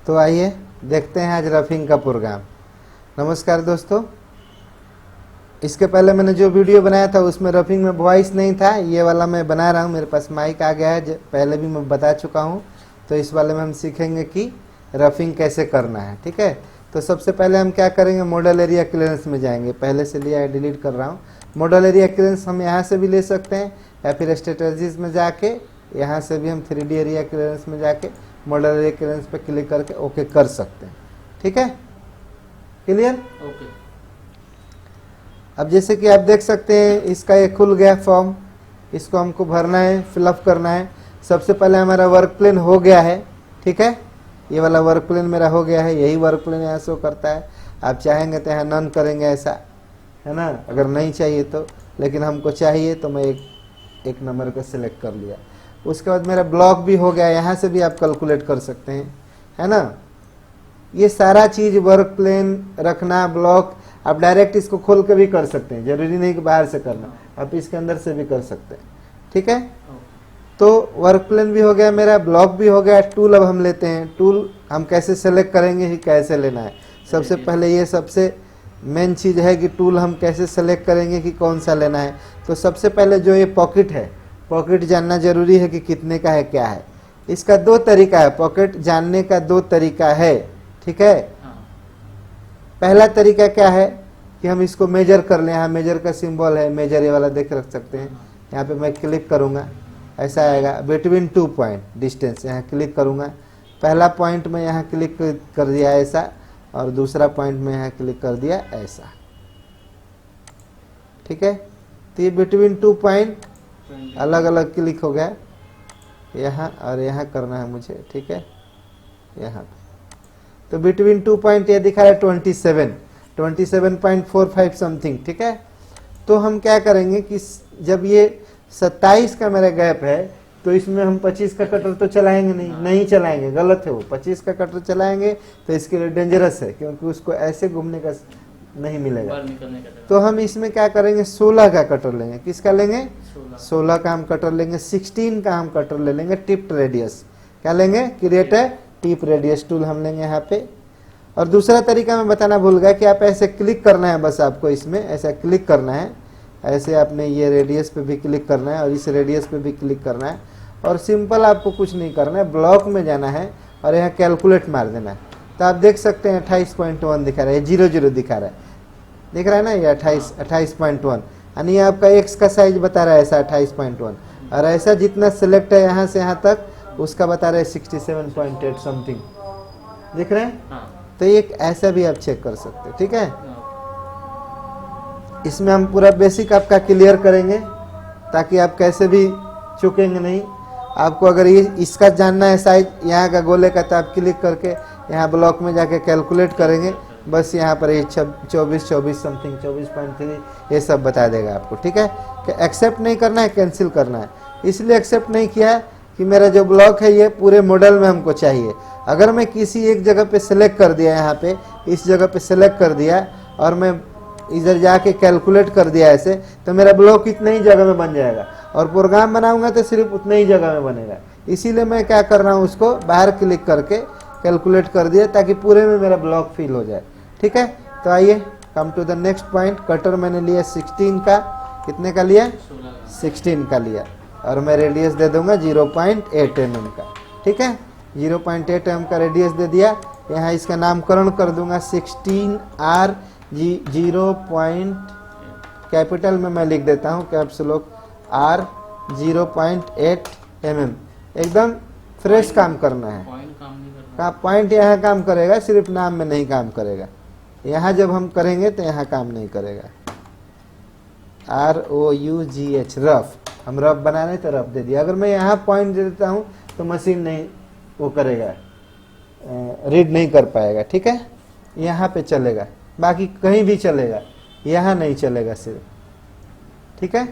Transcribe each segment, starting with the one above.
तो आइए देखते हैं आज रफिंग का प्रोग्राम। नमस्कार दोस्तों, इसके पहले मैंने जो वीडियो बनाया था उसमें रफिंग में वॉइस नहीं था। ये वाला मैं बना रहा हूँ, मेरे पास माइक आ गया है, पहले भी मैं बता चुका हूँ। तो इस वाले में हम सीखेंगे कि रफिंग कैसे करना है। ठीक है, तो सबसे पहले हम क्या करेंगे, मॉडल एरिया क्लियरेंस में जाएंगे। पहले से लिया है, डिलीट कर रहा हूँ। मॉडल एरिया क्लियरेंस हम यहाँ से भी ले सकते हैं या फिर स्ट्रेटजीज में जाके यहाँ से भी हम 3D एरिया क्लियरेंस में जाके मॉडल एरिया क्लियरेंस पे क्लिक करके ओके कर सकते हैं। ठीक है, क्लियर? ओके। अब जैसे कि आप देख सकते हैं इसका ये खुल गया फॉर्म, इसको हमको भरना है, फिलअप करना है। सबसे पहले हमारा वर्क प्लेन हो गया है। ठीक है, ये वाला वर्क प्लेन मेरा हो गया है, यही वर्क प्लेन यहाँ शो करता है। आप चाहेंगे तो यहाँ नन करेंगे, ऐसा है ना, अगर नहीं चाहिए तो, लेकिन हमको चाहिए तो मैं एक नंबर को सिलेक्ट कर लिया। उसके बाद मेरा ब्लॉक भी हो गया, यहाँ से भी आप कैलकुलेट कर सकते हैं, है ना। ये सारा चीज वर्क प्लेन रखना, ब्लॉक आप डायरेक्ट इसको खोल के भी कर सकते हैं, जरूरी नहीं कि बाहर से करना, आप इसके अंदर से भी कर सकते हैं। ठीक है, तो वर्क प्लेन भी हो गया मेरा, ब्लॉक भी हो गया। टूल अब हम लेते हैं। टूल हम कैसे सेलेक्ट करेंगे कि कैसे लेना है। सबसे पहले ये सबसे मेन चीज है कि टूल हम कैसे सेलेक्ट करेंगे कि कौन सा लेना है। तो सबसे पहले जो ये पॉकेट है, पॉकेट जानना जरूरी है कि कितने का है, क्या है। इसका दो तरीका है, पॉकेट जानने का दो तरीका है। ठीक है, पहला तरीका क्या है कि हम इसको मेजर कर लें। यहाँ मेजर का सिंबल है, मेजर ये वाला देख रख सकते हैं। यहाँ पे मैं क्लिक करूँगा, ऐसा आएगा बिटवीन 2 पॉइंट डिस्टेंस, यहाँ क्लिक करूँगा। पहला पॉइंट में यहाँ क्लिक कर दिया ऐसा, और दूसरा पॉइंट में यहाँ क्लिक कर दिया ऐसा। ठीक है, तो ये बिटवीन 2 पॉइंट अलग अलग क्लिक हो गया, यहाँ और यहाँ करना है मुझे। ठीक है, यहाँ पे तो बिटवीन 2 पॉइंट ये दिखा रहा है 27.45 समथिंग। ठीक है, तो हम क्या करेंगे कि जब ये 27 का मेरा गैप है तो इसमें हम 25 का कटर तो चलाएंगे नहीं चलाएंगे, गलत है वो। 25 का कटर चलाएंगे तो इसके लिए डेंजरस है, क्योंकि उसको ऐसे घूमने का नहीं मिलेगा। तो हम इसमें क्या करेंगे, 16 का कटर लेंगे। किसका लेंगे? 16 का हम कटर लेंगे। 16 का हम कटर ले लेंगे टिप्ड रेडियस। क्या लेंगे? क्रिएट है टिप रेडियस टूल हम लेंगे यहाँ पे। और दूसरा तरीका मैं बताना भूल गया कि आप ऐसे क्लिक करना है, बस आपको इसमें ऐसा क्लिक करना है, ऐसे आपने ये रेडियस पे भी क्लिक करना है और इस रेडियस पे भी क्लिक करना है। और सिंपल आपको कुछ नहीं करना है, ब्लॉक में जाना है और यहाँ कैलकुलेट मार देना है। तो आप देख सकते हैं 28.1 दिखा रहा है, 00 दिखा रहा है, दिख रहा है ना, ये 28.1, यानी आपका एक्स का साइज बता रहा है ऐसा 28.1, और ऐसा जितना सिलेक्ट है यहाँ से यहाँ तक उसका बता रहे 67.8 समथिंग, दिख रहे हैं। तो एक ऐसा भी आप चेक कर सकते हैं। ठीक है, इसमें हम पूरा बेसिक आपका क्लियर करेंगे ताकि आप कैसे भी चुकेंगे नहीं। आपको अगर ये इसका जानना है साइज यहाँ का गोले का, तो आप क्लिक करके यहाँ ब्लॉक में जाके कैलकुलेट करेंगे, बस यहाँ पर ये 24 समथिंग 24.3 ये सब बता देगा आपको। ठीक है, कि एक्सेप्ट नहीं करना है, कैंसिल करना है। इसलिए एक्सेप्ट नहीं किया है कि मेरा जो ब्लॉक है ये पूरे मॉडल में हमको चाहिए। अगर मैं किसी एक जगह पे सिलेक्ट कर दिया, यहाँ पे इस जगह पे सिलेक्ट कर दिया और मैं इधर जाके कैलकुलेट कर दिया ऐसे, तो मेरा ब्लॉक इतने ही जगह में बन जाएगा, और प्रोग्राम बनाऊंगा तो सिर्फ उतने ही जगह में बनेगा। इसीलिए मैं क्या कर रहा हूँ, उसको बाहर क्लिक करके कैलकुलेट कर दिया ताकि पूरे में मेरा ब्लॉक फिल हो जाए। ठीक है, तो आइए come to the next point. Cutter मैंने लिया 16 का, कितने का लिया? 16 का लिया, और मैं रेडियस दे दूंगा 0.8 mm का। ठीक है, 0.8 mm का रेडियस दे दिया। यहाँ इसका नामकरण कर दूंगा 16R 0. कैपिटल में मैं लिख देता हूँ, कैप्स लॉक R 0.8 mm। एकदम फ्रेश काम करना है। पॉइंट यहाँ काम करेगा, सिर्फ नाम में नहीं काम करेगा। यहाँ जब हम करेंगे तो यहाँ काम नहीं करेगा। ROUGH रफ, हम रफ बना रहे तो रफ दे दिया। अगर मैं यहाँ पॉइंट दे देता हूँ तो मशीन नहीं वो करेगा, रीड नहीं कर पाएगा। ठीक है, यहाँ पे चलेगा, बाकी कहीं भी चलेगा, यहाँ नहीं चलेगा सिर्फ। ठीक है,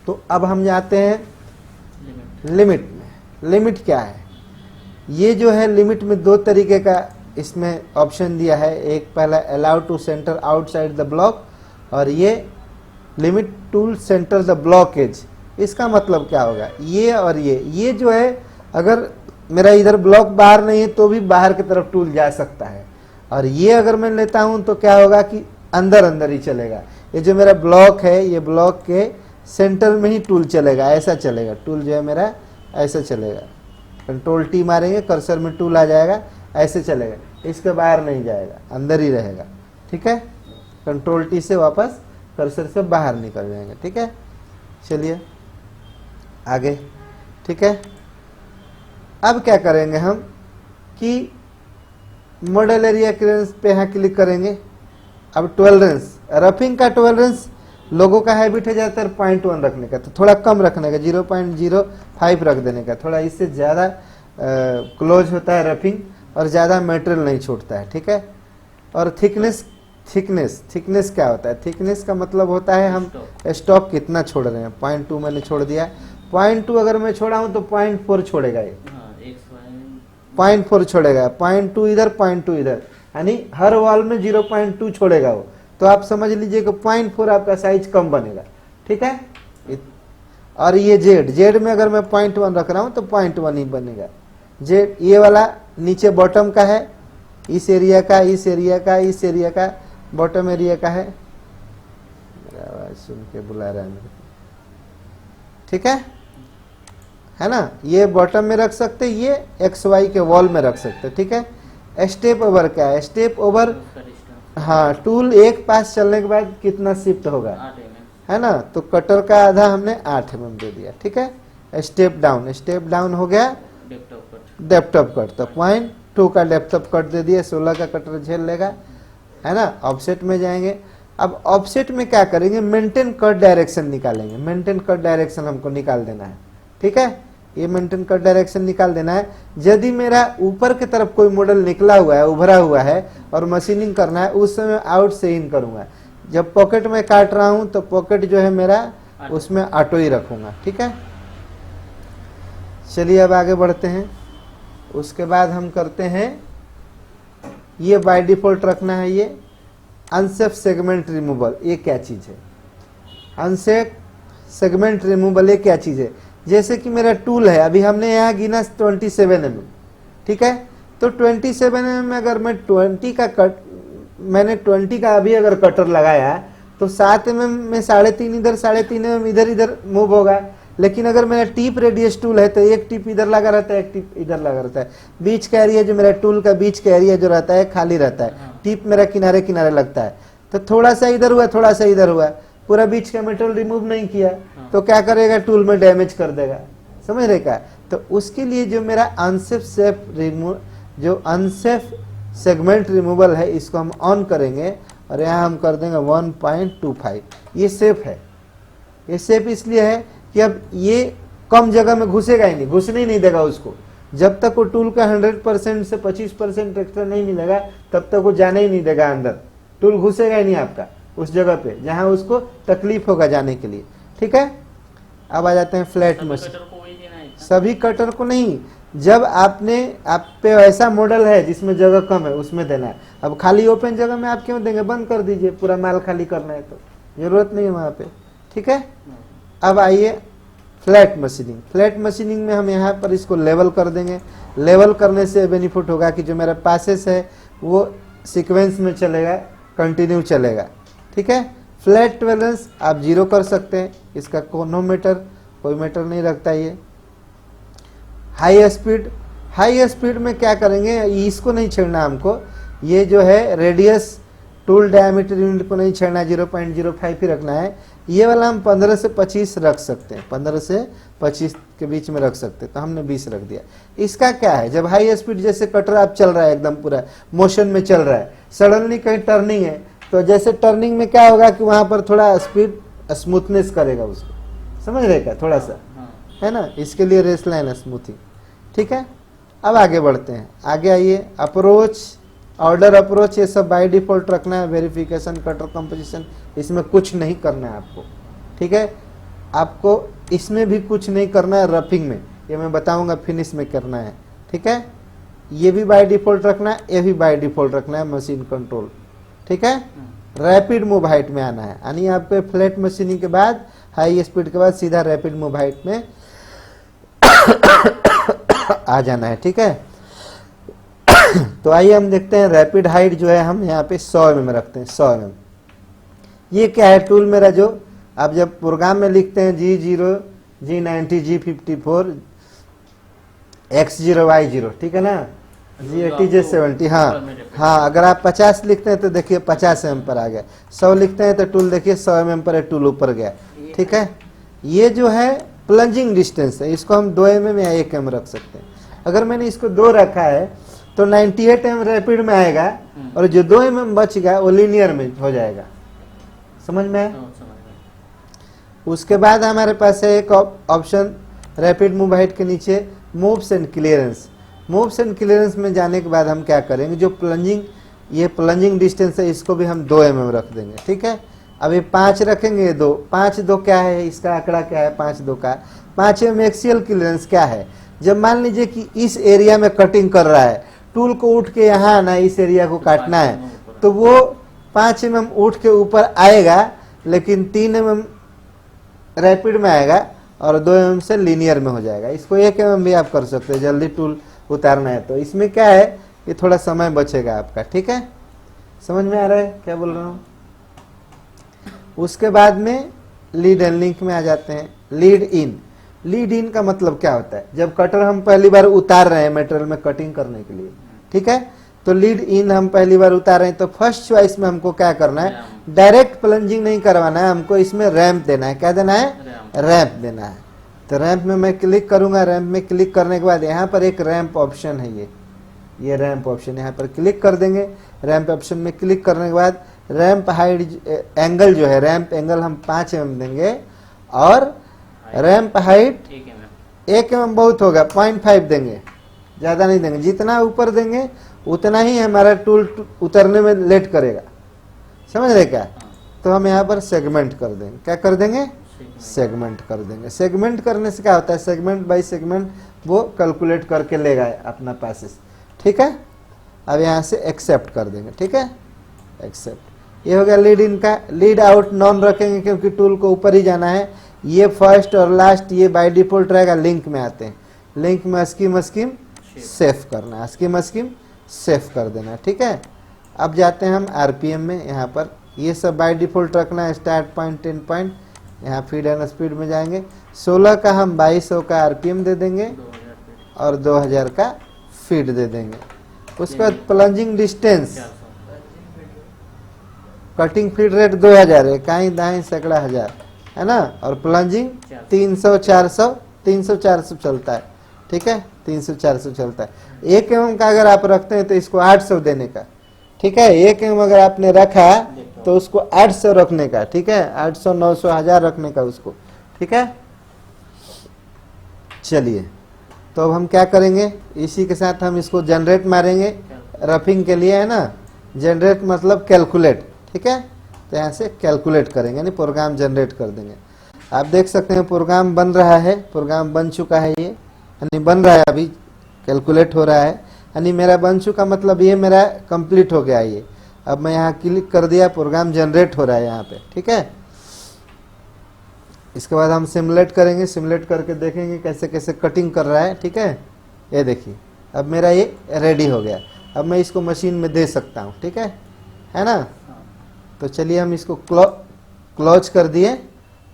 तो अब हम जाते हैं लिमिट में। लिमिट क्या है? ये जो है लिमिट में दो तरीके का इसमें ऑप्शन दिया है। एक पहला allow to center outside the block, और ये limit to center the block edge. इसका मतलब क्या होगा? ये और ये जो है, अगर मेरा इधर ब्लॉक बाहर नहीं है तो भी बाहर की तरफ टूल जा सकता है। और ये अगर मैं लेता हूं तो क्या होगा कि अंदर अंदर ही चलेगा। ये जो मेरा ब्लॉक है, ये ब्लॉक के सेंटर में ही टूल चलेगा, ऐसा चलेगा। टूल जो है मेरा ऐसा चलेगा, कंट्रोल टी मारेंगे, कर्सर में टूल आ जाएगा, ऐसे चलेगा, इसके बाहर नहीं जाएगा, अंदर ही रहेगा। ठीक है, कंट्रोल टी से वापस कर्सर से बाहर निकल जाएंगे। ठीक है, चलिए आगे। ठीक है, अब क्या करेंगे हम कि मॉडल एरिया क्लियरेंस पे यहाँ क्लिक करेंगे। अब टॉलरेंस, रफिंग का टॉलरेंस लोगों का हैबिट है ज़्यादातर 0.1 रखने का, तो थोड़ा कम रखने का, 0.05 रख देने का। थोड़ा इससे ज़्यादा क्लोज होता है रफिंग और ज़्यादा मटेरियल नहीं छूटता है। ठीक है, और थिकनेस क्या होता है? थिकनेस का मतलब होता है हम स्टॉक कितना छोड़ रहे हैं। 0.2 मैंने छोड़ दिया, 0.2 अगर मैं छोड़ा हूँ तो 0.4 छोड़ेगा ये, 0.4 छोड़ेगा, 0.2 इधर 0.2 इधर, यानी हर वॉल में 0.2 छोड़ेगा वो। तो आप समझ लीजिए कि 0.4 आपका साइज कम बनेगा। ठीक है, और ये जेड में अगर मैं 0.1 रख रहा हूँ तो 0.1 ही बनेगा। जेड ये वाला नीचे बॉटम का है, इस एरिया का, इस एरिया का, इस एरिया का, बॉटम एरिया का है। मेरा आवाज सुन के बुला रहा है मेरे को। ठीक है ना, ये बॉटम में रख सकते, ये XY के वॉल में रख सकते। ठीक है, स्टेप ओवर क्या है? स्टेप ओवर, हाँ, टूल एक पास चलने के बाद कितना शिफ्ट होगा, है ना, तो कटर का आधा हमने 8 mm दे दिया। ठीक है, स्टेप डाउन हो गया डेप्थ ऑफ कट, तो 0.2 का डेप्थ ऑफ कट दे दिया, 16 का कटर झेल लेगा, है ना। ऑफसेट में जाएंगे। अब ऑफसेट में क्या करेंगे? मेंटेन कट डायरेक्शन निकालेंगे। मेंटेन कट डायरेक्शन हमको निकाल देना है। ठीक है, ये मेंटेन कट डायरेक्शन निकाल देना है। यदि मेरा ऊपर की तरफ कोई मॉडल निकला हुआ है, उभरा हुआ है और मशीनिंग करना है, उस समय आउट से इन करूंगा। जब पॉकेट में काट रहा हूं तो पॉकेट जो है मेरा उसमें ऑटो ही रखूंगा। ठीक है, चलिए अब आगे बढ़ते हैं। उसके बाद हम करते हैं, ये बाय डिफॉल्ट रखना है, ये अनसेफ सेगमेंट रिमूवल। ये क्या चीज है? अनसेफ सेगमेंट रिमूवल ये क्या चीज है? जैसे कि मेरा टूल है, अभी हमने यहाँ गिना 27 mm। ठीक है, तो 27 mm में अगर मैं 20 का कट, मैंने 20 का अभी अगर कटर लगाया तो 7 mm में 3.5 इधर, 3.5 mm इधर मूव होगा। लेकिन अगर मेरा टिप रेडियस टूल है तो एक टिप इधर लगा रहता है, एक टिप इधर लगा रहता है। बीच का एरिया जो मेरा टूल का बीच का एरिया जो रहता है खाली रहता है, टिप मेरा किनारे किनारे लगता है। तो थोड़ा सा इधर हुआ, थोड़ा सा इधर हुआ, पूरा बीच का मेटल रिमूव नहीं किया तो क्या करेगा? टूल में डैमेज कर देगा। समझ रहे क्या? तो उसके लिए जो मेरा अनसेफ सेगमेंट रिमूवल है, इसको हम ऑन करेंगे और यहाँ हम कर देंगे 1.25। ये सेफ है। ये सेफ इसलिए है कि अब ये कम जगह में घुसेगा ही नहीं, घुसने ही नहीं देगा उसको। जब तक वो टूल का 100% से 25% एक्स्ट्रा नहीं मिलेगा तब तक वो जाने ही नहीं देगा अंदर। टूल घुसेगा ही नहीं आपका उस जगह पे जहां उसको तकलीफ होगा जाने के लिए। ठीक है, अब आ जाते हैं फ्लैट मशीन। सभी कटर को नहीं, जब आप पे ऐसा मॉडल है जिसमें जगह कम है उसमें देना है। अब खाली ओपन जगह में आप क्यों देंगे? बंद कर दीजिए, पूरा माल खाली करना है तो जरूरत नहीं है वहां पे। ठीक है, अब आइए फ्लैट मशीनिंग। फ्लैट मशीनिंग में हम यहाँ पर इसको लेवल कर देंगे। लेवल करने से बेनिफिट होगा कि जो मेरा पासेस है वो सीक्वेंस में चलेगा, कंटिन्यू चलेगा। ठीक है, फ्लैट टॉलरेंस आप 0 कर सकते हैं, इसका कोनो मैटर, कोई मैटर नहीं रखता ये। हाई स्पीड में क्या करेंगे? इसको नहीं छेड़ना हमको, ये जो है रेडियस टूल डायमीटर यूनिट को नहीं छेड़ना, 0.05 ही रखना है। ये वाला हम 15 से 25 रख सकते हैं, 15 से 25 के बीच में रख सकते हैं, तो हमने 20 रख दिया। इसका क्या है? जब हाई स्पीड जैसे कटर आप चल रहा है, एकदम पूरा मोशन में चल रहा है, सडनली कहीं टर्निंग है तो जैसे टर्निंग में क्या होगा कि वहां पर थोड़ा स्पीड स्मूथनेस करेगा उसको। समझ रहे क्या? थोड़ा सा है ना, इसके लिए रेस लाइन स्मूथिंग। ठीक है, अब आगे बढ़ते हैं। आगे आइए, अप्रोच, ऑर्डर अप्रोच, ये सब बाय डिफॉल्ट रखना है। वेरिफिकेशन, कटर कंपोजिशन, इसमें कुछ नहीं करना है आपको। ठीक है, आपको इसमें भी कुछ नहीं करना है। रफिंग में ये मैं बताऊंगा, फिनिश में करना है। ठीक है, ये भी बाय डिफॉल्ट रखना है, ये भी बाय डिफॉल्ट रखना है। मशीन कंट्रोल, ठीक है। रैपिड मूव हाइट में आना है, यानी आपको फ्लैट मशीनिंग के बाद हाई स्पीड के बाद सीधा रैपिड मूव हाइट में आ जाना है, ठीक है। तो आइए हम देखते हैं रैपिड हाइट जो है हम यहाँ पे 100 mm रखते हैं, 100 mm। ये क्या है टूल मेरा, जो आप जब प्रोग्राम में लिखते हैं G0 G90 G54 X0 Y0, ठीक है ना, G80 G70, हाँ अगर आप 50 लिखते हैं तो देखिए 50 mm पर आ गया, 100 लिखते हैं तो टूल देखिए 100 mm पर टूल ऊपर गया, ठीक है। ये जो है प्लंजिंग डिस्टेंस है, इसको हम 2 mm या 1 mm रख सकते हैं। अगर मैंने इसको 2 रखा है तो 98 mm रैपिड में आएगा और जो 2 mm बच गया वो लीनियर में हो जाएगा, समझ में आया? उसके बाद हमारे पास है एक ऑप्शन रैपिड मूव हाइट के नीचे moves and clearance. Moves and clearance में जाने के बाद हम क्या करेंगे, जो प्लंजिंग, ये प्लंजिंग डिस्टेंस है इसको भी हम 2 mm रख देंगे, ठीक है। अब ये 5 रखेंगे, 2 5 2 क्या है, इसका आंकड़ा क्या है 5 2 का। 5 mm एक्सियल क्लियरेंस क्या है, जब मान लीजिए कि इस एरिया में कटिंग कर रहा है, टूल को उठ के यहाँ आना है, इस एरिया को काटना है, तो वो 5 mm उठ के ऊपर आएगा, लेकिन 3 mm रैपिड में आएगा और 2 mm से लीनियर में हो जाएगा। इसको 1 mm भी आप कर सकते हैं, जल्दी टूल उतारना है तो। इसमें क्या है, ये थोड़ा समय बचेगा आपका, ठीक है। समझ में आ रहा है क्या बोल रहा हूँ? उसके बाद में लीड एंड लिंक में आ जाते हैं। लीड इन, लीड इन का मतलब क्या होता है, जब कटर हम पहली बार उतार रहे हैं मटेरियल में कटिंग करने के लिए, ठीक है, तो लीड इन हम पहली बार उतार रहे हैं, तो फर्स्ट चॉइस में हमको क्या करना है, डायरेक्ट प्लंजिंग नहीं करवाना है, हमको इसमें रैंप देना है। क्या देना है? रैंप देना है। तो रैंप में मैं क्लिक करूंगा, रैंप में क्लिक करने के बाद यहाँ पर एक रैंप ऑप्शन है, ये रैंप ऑप्शन, यहाँ पर क्लिक कर देंगे। रैंप ऑप्शन में क्लिक करने के बाद रैंप हाइट एंगल जो है, रैंप एंगल हम 5 mm देंगे और रैंप हाइट 1 mm बहुत होगा, 0.5 देंगे, ज्यादा नहीं देंगे। जितना ऊपर देंगे उतना ही हमारा टूल उतरने में लेट करेगा, समझ रहे क्या? तो हम यहाँ पर सेगमेंट कर देंगे। क्या कर देंगे? सेगमेंट कर देंगे। सेगमेंट करने से क्या होता है, सेगमेंट बाय सेगमेंट वो कैलकुलेट करके लेगा अपना पैसेज, ठीक है। अब यहाँ से एक्सेप्ट कर देंगे, ठीक है, एक्सेप्ट। ये हो गया लीड इन का। लीड आउट नॉन रखेंगे क्योंकि टूल को ऊपर ही जाना है। ये फर्स्ट और लास्ट ये बाय डिफॉल्ट रहेगा, लिंक में आते हैं। लिंक में स्कीम सेव करना है, स्कीम सेव कर देना है, ठीक है। अब जाते हैं हम आरपीएम में, यहाँ पर ये सब बाय डिफॉल्ट रखना है, स्टार्ट पॉइंट, एंड पॉइंट। यहाँ फीड एंड स्पीड में जाएंगे, 16 का हम 2200 का आरपीएम दे देंगे और 2000 का फीड दे देंगे। उसके बाद plunging distance, cutting feed rate 2000 है, काई दाएं सैकड़ा हजार है ना, और प्लंजिंग 300 400 300 400 चलता है, ठीक है, 300 400 चलता है। 1 mm का अगर आप रखते हैं तो इसको 800 देने का, ठीक है। 1 mm अगर आपने रखा तो उसको 800 रखने का, ठीक है, 800 900 1000 रखने का उसको, ठीक है। चलिए, तो अब हम क्या करेंगे, इसी के साथ हम इसको जनरेट मारेंगे रफिंग के लिए, है ना। जनरेट मतलब कैलकुलेट, ठीक है। तो यहाँ से कैलकुलेट करेंगे, यानी प्रोग्राम जनरेट कर देंगे। आप देख सकते हैं प्रोग्राम बन रहा है, प्रोग्राम बन चुका है, ये यानी बन रहा है, अभी कैलकुलेट हो रहा है, यानी मेरा बन चुका मतलब ये मेरा कंप्लीट हो गया ये। अब मैं यहाँ क्लिक कर दिया, प्रोग्राम जनरेट हो रहा है यहाँ पे, ठीक है। इसके बाद हम सिमुलेट करेंगे, सिमुलेट करके देखेंगे कैसे कैसे कटिंग कर रहा है, ठीक है। ये देखिए अब मेरा ये रेडी हो गया। अब मैं इसको मशीन में दे सकता हूँ, ठीक है ना। तो चलिए हम इसको क्लोज कर दिए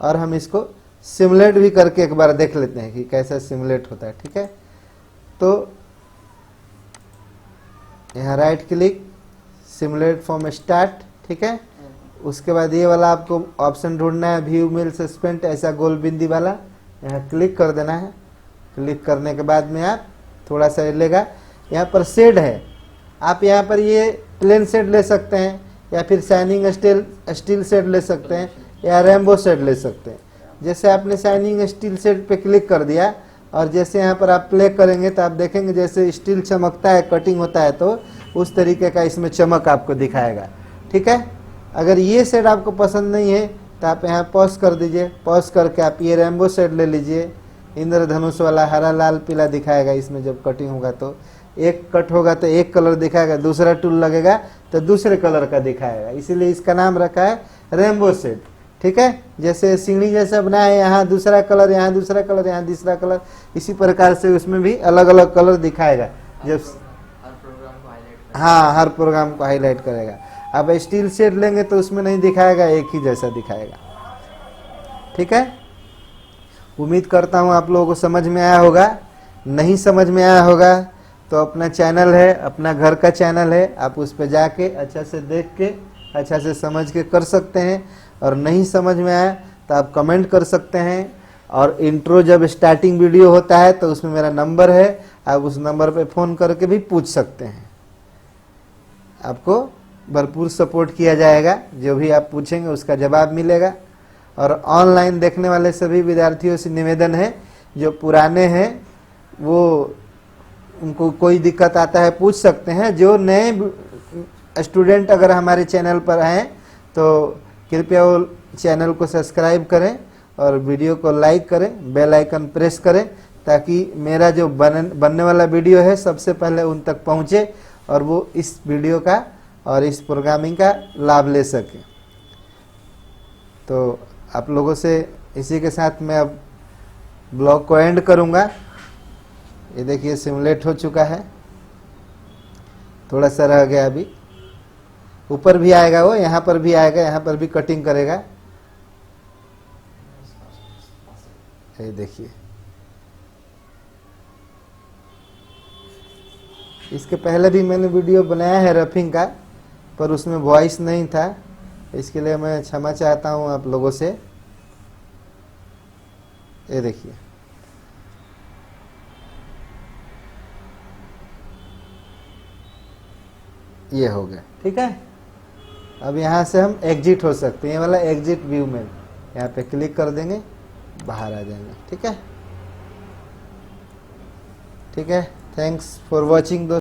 और हम इसको सिमुलेट भी करके एक बार देख लेते हैं कि कैसा सिमुलेट होता है, ठीक है। तो यहाँ right click, simulate from start, ठीक है। उसके बाद ये वाला आपको ऑप्शन ढूंढना है, व्यू मिल सस्पेंड, ऐसा गोल बिंदी वाला, यहाँ क्लिक कर देना है। क्लिक करने के बाद में आप थोड़ा सा लेगा, यहाँ पर शेड है, आप यहाँ पर ये प्लेन शेड ले सकते हैं या फिर शाइनिंग स्टील शेड ले सकते हैं या रेनबो शेड ले सकते हैं। जैसे आपने शाइनिंग स्टील शेड पे क्लिक कर दिया और जैसे यहाँ पर आप प्ले करेंगे तो आप देखेंगे जैसे स्टील चमकता है, कटिंग होता है, तो उस तरीके का इसमें चमक आपको दिखाएगा, ठीक है। अगर ये शेड आपको पसंद नहीं है तो आप यहाँ पॉज कर दीजिए, पॉज करके आप ये रेनबो शेड ले लीजिए, इंद्रधनुष वाला हरा लाल पीला दिखाएगा इसमें। जब कटिंग होगा तो एक कट होगा तो एक कलर दिखाएगा, दूसरा टूल लगेगा तो दूसरे कलर का दिखाएगा, इसीलिए इसका नाम रखा है रेनबो शेड, ठीक है, जैसे सीढ़ी जैसा बना है, यहाँ दूसरा कलर, यहाँ दूसरा कलर, यहाँ तीसरा कलर, इसी प्रकार से उसमें भी अलग अलग कलर दिखाएगा जब हर प्रोग्राम को हाईलाइट हाँ हर प्रोग्राम को हाईलाइट करेगा। अब स्टील सेट लेंगे तो उसमें नहीं दिखाएगा, एक ही जैसा दिखाएगा। ठीक है, उम्मीद करता हूँ आप लोगों को समझ में आया होगा। नहीं समझ में आया होगा तो अपना चैनल है, अपना घर का चैनल है, आप उस पर जाके अच्छा से देख के अच्छा से समझ के कर सकते हैं। और नहीं समझ में आया तो आप कमेंट कर सकते हैं। और इंट्रो जब स्टार्टिंग वीडियो होता है तो उसमें मेरा नंबर है, आप उस नंबर पे फ़ोन करके भी पूछ सकते हैं। आपको भरपूर सपोर्ट किया जाएगा, जो भी आप पूछेंगे उसका जवाब मिलेगा। और ऑनलाइन देखने वाले सभी विद्यार्थियों से निवेदन है, जो पुराने हैं वो उनको कोई दिक्कत आता है पूछ सकते हैं। जो नए स्टूडेंट अगर हमारे चैनल पर हैं तो कृपया वो चैनल को सब्सक्राइब करें और वीडियो को लाइक करें, बेल आइकन प्रेस करें, ताकि मेरा जो बनने वाला वीडियो है सबसे पहले उन तक पहुंचे और वो इस वीडियो का और इस प्रोग्रामिंग का लाभ ले सके। तो आप लोगों से इसी के साथ मैं अब ब्लॉग को एंड करूंगा। ये देखिए सिमुलेट हो चुका है, थोड़ा सा रह गया अभी, ऊपर भी आएगा वो, यहाँ पर भी आएगा, यहाँ पर भी कटिंग करेगा। ये देखिए, इसके पहले भी मैंने वीडियो बनाया है रफिंग का, पर उसमें वॉइस नहीं था, इसके लिए मैं क्षमा चाहता हूँ आप लोगों से। ये देखिए, ये हो गया। ठीक है, अब यहाँ से हम एग्जिट हो सकते हैं, ये वाला एग्जिट व्यू में यहाँ पे क्लिक कर देंगे, बाहर आ जाएंगे। ठीक है, ठीक है, थैंक्स फॉर वॉचिंग दोस्तों।